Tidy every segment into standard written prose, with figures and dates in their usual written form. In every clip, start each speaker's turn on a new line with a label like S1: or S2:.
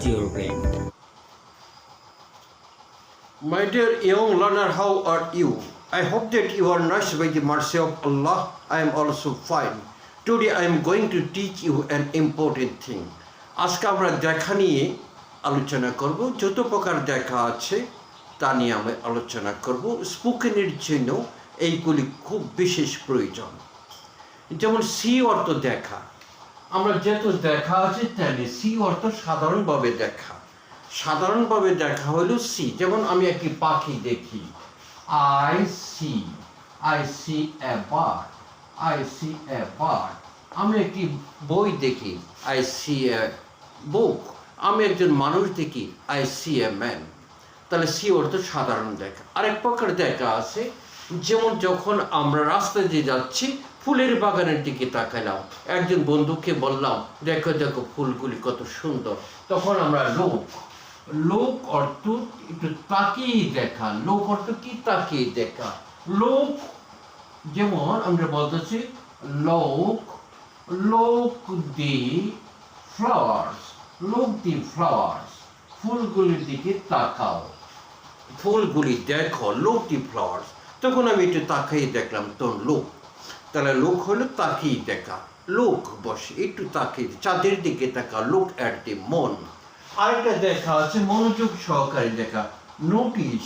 S1: recharge your brain.
S2: My dear young learner, how are you? I hope that you are nourished by the mercy of Allah. I am also fine. Today I am going to teach you an important thing. আজকে আমরা দেখা নিয়ে আলোচনা করব, যত প্রকার দেখা আছে তা নিয়ে আমরা আলোচনা করব। স্পোকেনের জন্য এইগুলি খুব বিশেষ প্রয়োজন। যেমন সি অর্থ দেখা, আমরা যেহেতু দেখা আছে তেমনি সি অর্থ সাধারণভাবে দেখা। সাধারণভাবে দেখা হলো সি। যেমন আমি একটি পাখি দেখি, I see a bird, I see a bird. আমি একটি বই দেখি, আই সি এ বুক। আমি একজন মানুষ দেখি, আই সি এ ম্যান। তাহলে সি অর্থ সাধারণ দেখা। আরেক প্রকার দেখা আছে, যেমন যখন আমরা রাস্তা দিয়ে যাচ্ছি, ফুলের বাগানের দিকে তাকালাম, একজন বন্ধুকে বললাম, দেখো দেখো ফুলগুলি কত সুন্দর। তখন আমরা লোক অর্থ একটু তাকিয়ে দেখা। লোক অর্থ কি? তাকিয়ে দেখা। লোক যেমন আমরা বলতেছি লোক দি ফ্লাওয়ার্স, লোক দি ফ্লাওয়ার্স, ফুলগুলির দিকে তাকাও, ফুলগুলি দেখো, লোক দি ফ্লাওয়ার্স। তখন আমি একটু তাকিয়ে দেখলাম, তো লোক। তাহলে লোক হলো তাকিয়ে দেখা। লোক বসে একটু তাকিয়ে, চাঁদের দিকে তাকা, লোক অ্যাট দি মন। আরেকটা দেখা আছে মনোযোগ সহকারে দেখা, নোটিশ।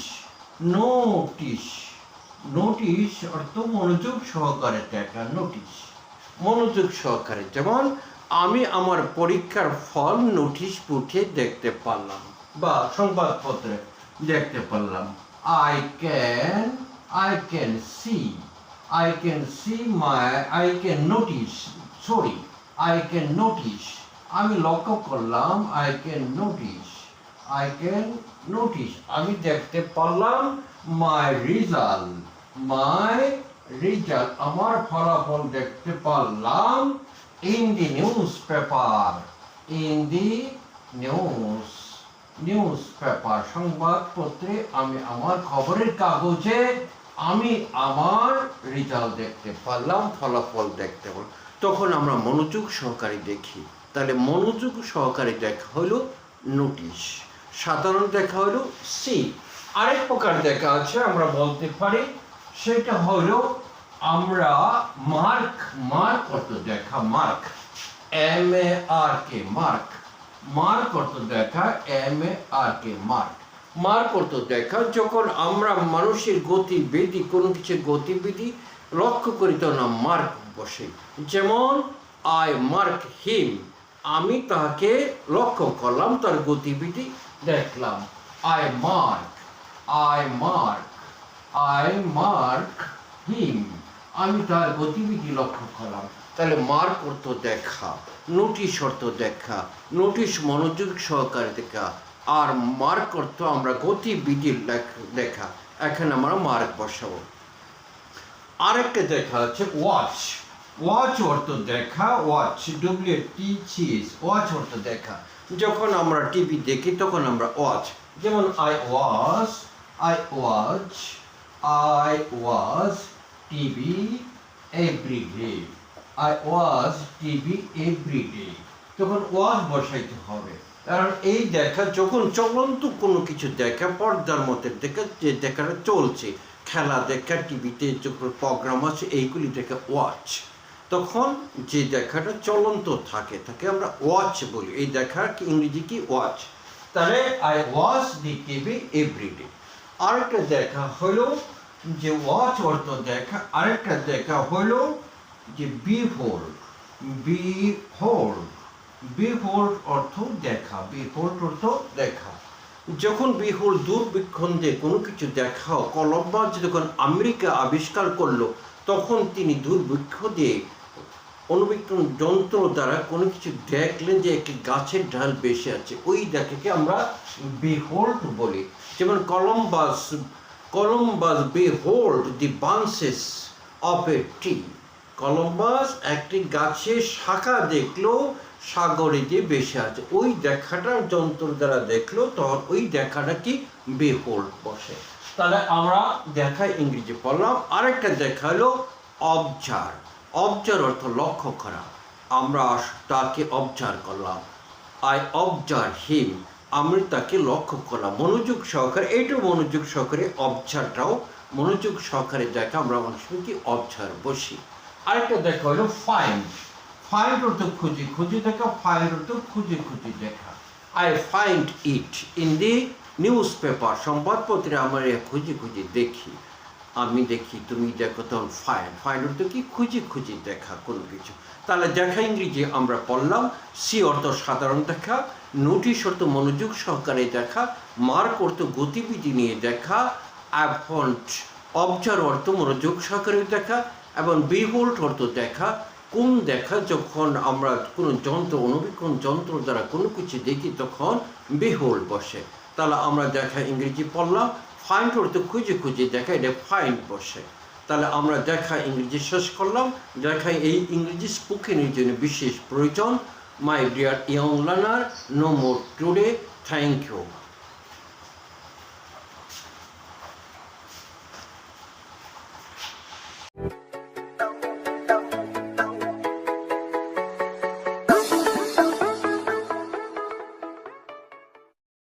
S2: নোটিশ অর্থ মনোযোগ সহকারে দেখা, নোটিশ, মনোযোগ সহকারে। যেমন আমি আমার পরীক্ষার ফল নোটিশ পুঠে দেখতে পারলাম বা সংবাদপত্রে দেখতে পারলাম। I can notice, আমি লক্ষ্য করলাম, I can notice, আমি দেখতে পারলাম, my result, আমার ফলাফল দেখতে পারলাম, in the newspaper, সংবাদপত্রে, আমি আমার খবরের কাগজে আমি আমার রেজাল্ট দেখতে পারলাম, ফলাফল দেখতে পারলাম। তখন আমরা মনোযোগ সহকারে দেখি। তাহলে মনোযোগ সহকারে দেখা হলো নোটিশ। সাধারণ দেখা হলো সি। আরেক প্রকার দেখা আছে, আমরা বলতে পারি, সেটা হলো আমরা মার্ক অর্থ দেখা, MARK, মার্ক অর্থ দেখা, MARK, মার্ক অর্থ দেখা। যখন আমরা মানুষের গতিবিধি, কোনো কিছুর গতিবিধি লক্ষ্য করি, তখন মার্ক বসে। যেমন আই মার্ক হিম, আমি তাকে লক্ষ্য করলাম, তার গতিবিধি দেখলাম। আই মার্ক হিম, আমি তার গতিবিধি লক্ষ্য করলাম। তাহলে মার্ক অর্থ দেখা, নোটিশ অর্থ দেখা, নোটিশ মনোযোগ সহকারে দেখা, আর মার্ক অর্থ আমরা গতিবিধি দেখা। এখানে আমরা মার্ক বসাবো। আরেকটা দেখা আছে ওয়াচ অর্থ দেখা, ওয়াচ, WATCH, ওয়াচ অর্থ দেখা। যখন আমরা টিভি দেখি তখন আমরা ওয়াচ। যেমন I watch TV every day, তখন ওয়াচ বসাইতে হবে। কারণ এই দেখা যখন চলন্ত কোনো কিছু দেখা, পর্দার মধ্যে দেখা, যে দেখাটা চলছে, খেলা দেখা, টিভিতে যখন প্রোগ্রাম আছে, এইগুলি দেখা ওয়াচ। তখন যে দেখাটা চলন্ত থাকে আমরা ওয়াচ বলি। এই দেখার ইংরেজি কি? ওয়াচ। তাহলে I watch the TV every day। আরেকটা দেখা হলো যে ওয়াচ অর্থ দেখা। আরেকটা দেখা হলো যে বিহোল্ড অর্থ দেখা, যখন বিহোল্ড দূরবীক্ষণ দিয়ে কোনো কিছু দেখাও, কলম্বাস যখন আমেরিকা আবিষ্কার করলো, তখন তিনি দূরবীক্ষ দিয়ে অনুবীক্ষণ যন্ত্র দ্বারা কোনো কিছু দেখলেন যে একটি গাছের ডাল বেশি আছে, ওই দেখাকে আমরা বিহোল্ড বলি। যেমন Columbus behold the branches of a tree, Columbus একটি গাছের শাখা দেখলো, সাগরে যে বেশি আছে, ওই দেখাটা যন্ত্র দ্বারা দেখলো, তখন ওই দেখাটা কি? বিহোল্ড বসে। তাহলে আমরা দেখা ইংরেজি পড়লাম। আরেকটা দেখা হলো অবজার্ভ অর্থ লক্ষ্য করা। আমরা তাকে অবজার্ভ করলাম। আই অবজার্ভ হিম, আমি তাকে লক্ষ্য করলাম। মনোযোগ সহকারে, এইটাও মনোযোগ সহকারে, অবজারটাও মনোযোগ সহকারে দেখা। আমরা অনেক সময় কি অবজার্ভ বসি। আরেকটা দেখা হলো ফাইন্ড। ফাইন্ড অর্থ খুঁজে খুঁজে দেখা, ফাইন্ড অর্থ খুঁজে খুঁজে দেখা। I find it in the news paper, সংবাদপত্রে আমরা খুঁজে খুঁজে দেখি। আমি দেখি, তুমি দেখো, তখন ফাইন্ড। ফাইন্ড অর্থ কি? খুঁজে খুঁজে দেখা কোনো কিছু। তাহলে দেখা ইংরেজি আমরা পড়লাম। সি অর্থ সাধারণ দেখা, নোটিশ অর্থ মনোযোগ সহকারে দেখা, মার্ক অর্থ গতিবিধি নিয়ে দেখা, অ্যাভন্ট অবজার্ভ অর্থ মনোযোগ সহকারে দেখা, এবং বিহোল্ড অর্থ দেখা। কোন দেখা? যখন আমরা কোনো যন্ত্র, অনুবীক্ষণ যন্ত্র দ্বারা কোনো কিছু দেখি তখন বিহোল্ড বসে। তাহলে আমরা দেখা ইংরেজি পড়লাম। ফাইন্ড অর্থ খুঁজে খুঁজে দেখা, এটা ফাইন্ড বসে। তাহলে আমরা দেখা ইংরেজি শেষ করলাম। দেখা এই ইংরেজি স্পোকেনের জন্য বিশেষ প্রয়োজন। My dear young learner, no more today. Thank you.